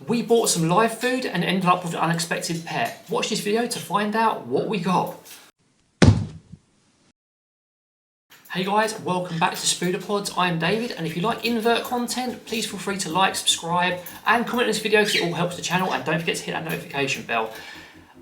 We bought some live food and ended up with an unexpected pet. Watch this video to find out what we got. Hey guys, welcome back to Spooderpods. I'm David, and if you like invert content, please feel free to like, subscribe and comment on this video because it all helps the channel, and don't forget to hit that notification bell.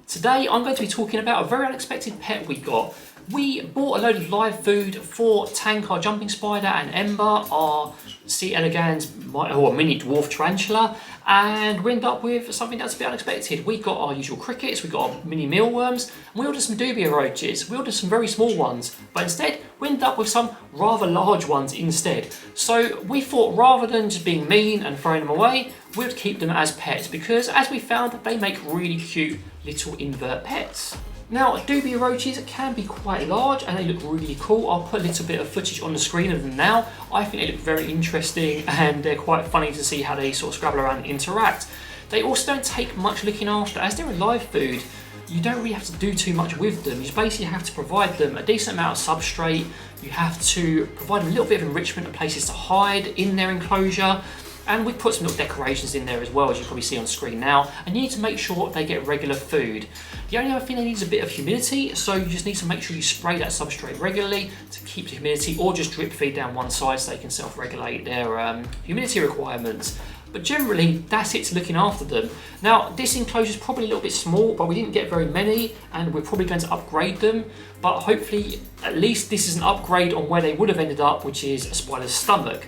Today I'm going to be talking about a very unexpected pet we got. We bought a load of live food for Tank, our jumping spider, and Ember, our sea elegans, or mini dwarf tarantula, and we ended up with something that's a bit unexpected. We got our usual crickets, we got our mini mealworms, and we ordered some Dubia roaches. We ordered some very small ones, but instead we ended up with some rather large ones instead. So we thought, rather than just being mean and throwing them away, we would keep them as pets, because as we found, they make really cute little invert pets. Now, Dubia roaches can be quite large and they look really cool. I'll put a little bit of footage on the screen of them now. I think they look very interesting and they're quite funny to see how they sort of scrabble around and interact. They also don't take much looking after. As they're a live food, you don't really have to do too much with them. You basically have to provide them a decent amount of substrate. You have to provide them a little bit of enrichment and places to hide in their enclosure. And we put some little decorations in there as well, as you probably see on screen now. And you need to make sure they get regular food. The only other thing they need is a bit of humidity, so you just need to make sure you spray that substrate regularly to keep the humidity, or just drip feed down one side so they can self-regulate their humidity requirements. But generally, that's it to looking after them. Now, this enclosure is probably a little bit small, but we didn't get very many, and we're probably going to upgrade them. But hopefully, at least this is an upgrade on where they would have ended up, which is a spider's stomach.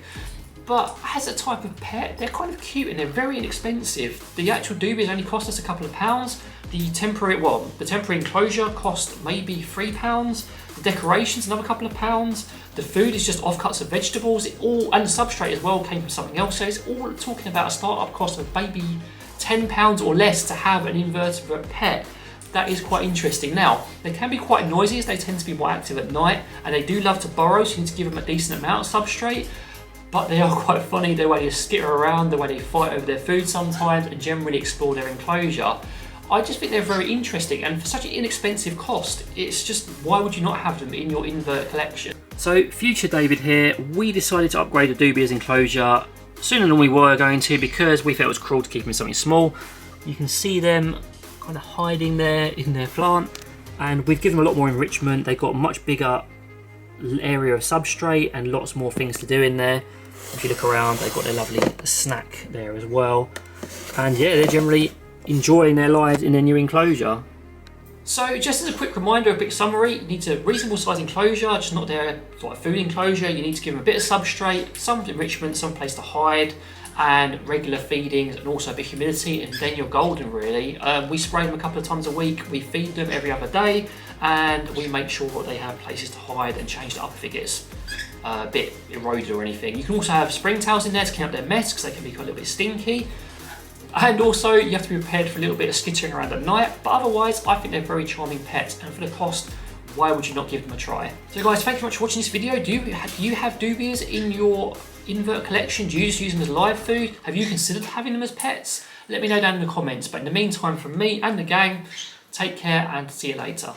But as a type of pet, they're kind of cute and they're very inexpensive. The actual Dubias only cost us a couple of pounds. The temporary enclosure cost maybe £3. The decorations, another couple of pounds. The food is just offcuts of vegetables. And the substrate as well came from something else. So it's all talking about a startup cost of maybe £10 or less to have an invertebrate pet. That is quite interesting. Now, they can be quite noisy as they tend to be more active at night, and they do love to burrow, so you need to give them a decent amount of substrate. But they are quite funny, the way they skitter around, the way they fight over their food sometimes, and generally explore their enclosure. I just think they're very interesting, and for such an inexpensive cost, it's just, why would you not have them in your invert collection? So, future David here, we decided to upgrade the Dubia's enclosure sooner than we were going to, because we felt it was cruel to keep them in something small. You can see them kind of hiding there in their plant, and we've given them a lot more enrichment. They've got a much bigger area of substrate and lots more things to do in there. If you look around, they've got their lovely snack there as well, and yeah, they're generally enjoying their lives in their new enclosure. So just as a quick reminder, a big summary, you need a reasonable size enclosure, just not their like food enclosure. You need to give them a bit of substrate, some enrichment, some place to hide, and regular feedings, and also a bit of humidity, and then you're golden really. We spray them a couple of times a week, we feed them every other day, and we make sure that they have places to hide and change it up if it gets a bit eroded or anything. You can also have springtails in there to clean up their mess, because they can be a little bit stinky. And also you have to be prepared for a little bit of skittering around at night, but otherwise I think they're very charming pets, and for the cost, why would you not give them a try? So guys, thank you very much for watching this video. Do you have Dubias in your invert collection? Do you just use them as live food? Have you considered having them as pets? Let me know down in the comments. But in the meantime, from me and the gang, take care and see you later.